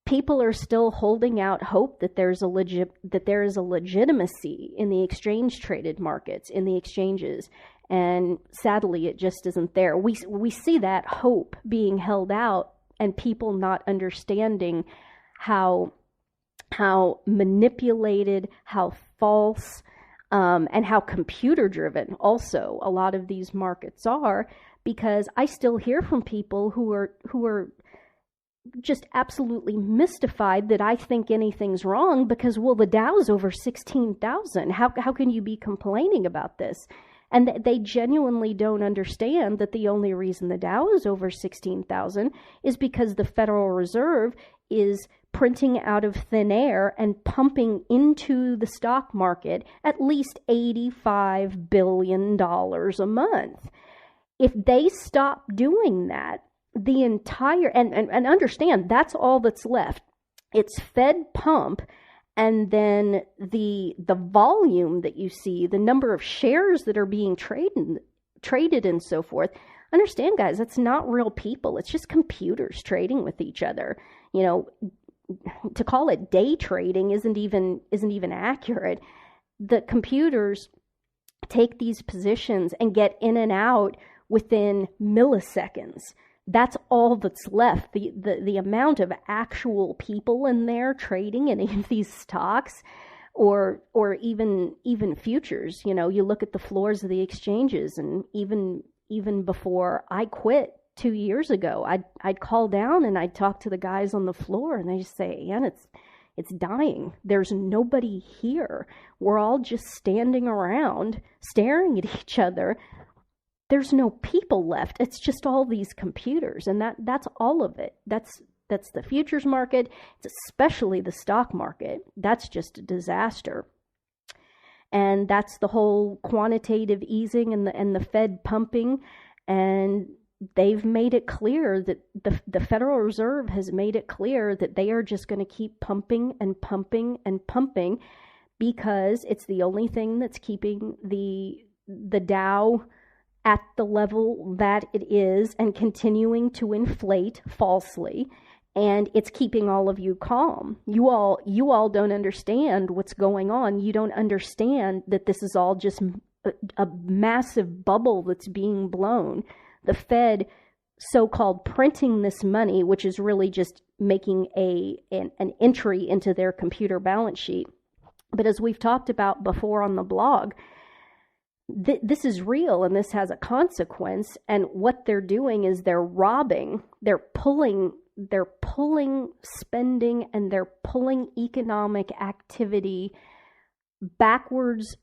people are still holding out hope that there is a legitimacy in the exchange traded markets, in the exchanges, and sadly it just isn't there. We see that hope being held out, and people not understanding how manipulated, how false, and how computer driven also a lot of these markets are, because I still hear from people who are just absolutely mystified that I think anything's wrong because, well, the Dow's over 16,000. How can you be complaining about this? And they genuinely don't understand that the only reason the Dow is over 16,000 is because the Federal Reserve is printing out of thin air and pumping into the stock market at least $85 billion a month. If they stop doing that, the entire, and understand, that's all that's left. It's Fed pump, and then the volume that you see, the number of shares that are being traded and so forth. Understand, guys, that's not real people. It's just computers trading with each other. You know, to call it day trading isn't even accurate. The computers take these positions and get in and out within milliseconds. That's all that's left. The amount of actual people in there trading any of these stocks, or even futures. You know, you look at the floors of the exchanges, and even before I quit 2 years ago, I'd call down and I'd talk to the guys on the floor, and they just say, Ann, it's dying. There's nobody here. We're all just standing around staring at each other. There's no people left. It's just all these computers, and that's all of it. That's the futures market. It's especially the stock market. That's just a disaster. And that's the whole quantitative easing and the Fed pumping. And they've made it clear that the Federal Reserve has made it clear that they are just going to keep pumping and pumping and pumping, because it's the only thing that's keeping the Dow at the level that it is and continuing to inflate falsely, and it's keeping all of you calm. You all don't understand what's going on. You don't understand that this is all just a massive bubble that's being blown. The Fed so-called printing this money, which is really just making an entry into their computer balance sheet. But as we've talked about before on the blog, this is real, and this has a consequence. And what they're doing is they're pulling spending, and they're pulling economic activity backwards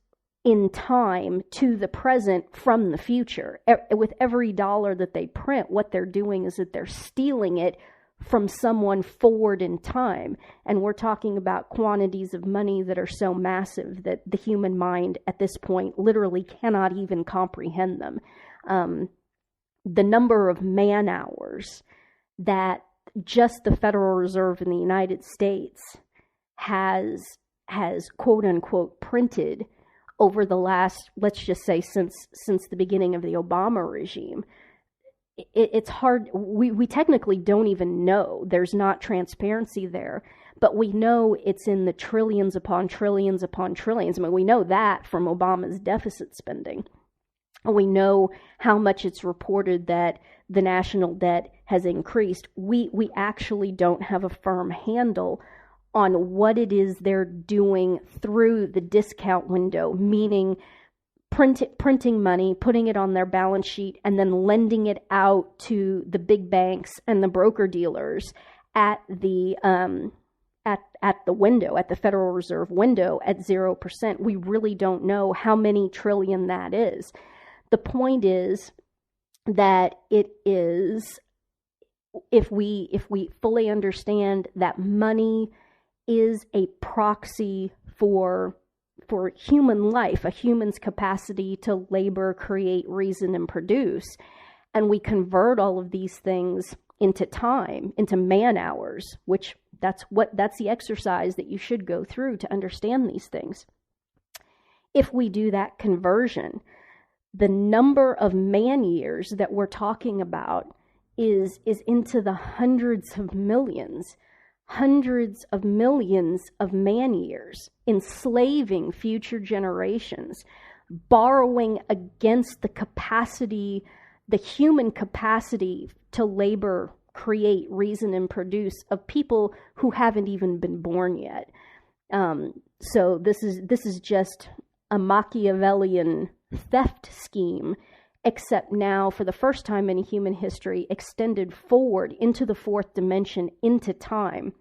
in time to the present from the future. With every dollar that they print, what they're doing is that they're stealing it from someone forward in time. And we're talking about quantities of money that are so massive that the human mind at this point literally cannot even comprehend them. The number of man hours that just the Federal Reserve in the United States has quote unquote printed over the last, let's just say, since the beginning of the Obama regime. It's hard. We technically don't even know. There's not transparency there, but we know it's in the trillions upon trillions upon trillions. I mean, we know that from Obama's deficit spending. We know how much it's reported that the national debt has increased. We actually don't have a firm handle on what it is they're doing through the discount window, meaning printing money, putting it on their balance sheet, and then lending it out to the big banks and the broker dealers at the window, at the Federal Reserve window at 0%. We really don't know how many trillion that is. The point is that it is, if we fully understand that money is a proxy for human life, a human's capacity to labor, create, reason, and produce, and we convert all of these things into time, into man hours, which that's the exercise that you should go through to understand these things. If we do that conversion, the number of man years that we're talking about is into the hundreds of millions. hundreds of millions of man years, enslaving future generations, borrowing against the capacity, the human capacity to labor, create, reason, and produce of people who haven't even been born yet. So this is just a Machiavellian theft scheme, except now, for the first time in human history, extended forward into the fourth dimension, into time,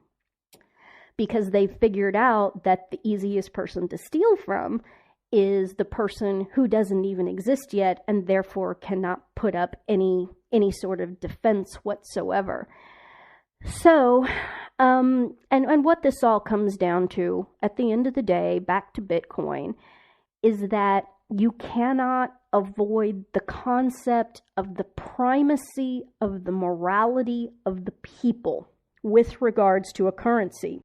because they figured out that the easiest person to steal from is the person who doesn't even exist yet, and therefore cannot put up any sort of defense whatsoever. So, and what this all comes down to, at the end of the day, back to Bitcoin, is that you cannot avoid the concept of the primacy of the morality of the people with regards to a currency.